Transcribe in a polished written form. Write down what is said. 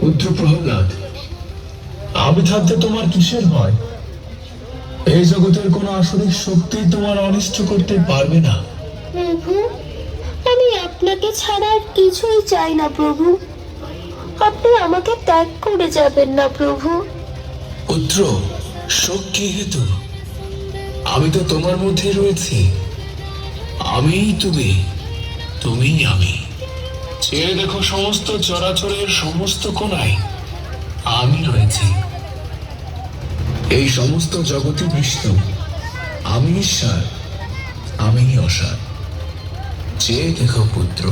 পুত্র প্রহ্লাদ, আমি থাকতে তোমার কিসের ভয়? এই জগতের কোনো আসরিক শক্তি তোমার অনিষ্ট করতে পারবে না। প্রভু, আমি আপনাকে ছাড়া আর কিছুই চাই না প্রভু। আপনি আমাকে ত্যাগ করে যাবেন না প্রভু। পুত্র, শোক কি হেতু? আমি তো তোমার মধ্যে রয়েছি। আমিই তুমি, তুমিই আমি। চেয়ে দেখো সমস্ত চরাচরের সমস্ত কোণায় আমি রয়েছি। এই সমস্ত জগতে বিষ্ণু, আমি ঈশ্বর, আমি অসার। চেয়ে দেখো পুত্র।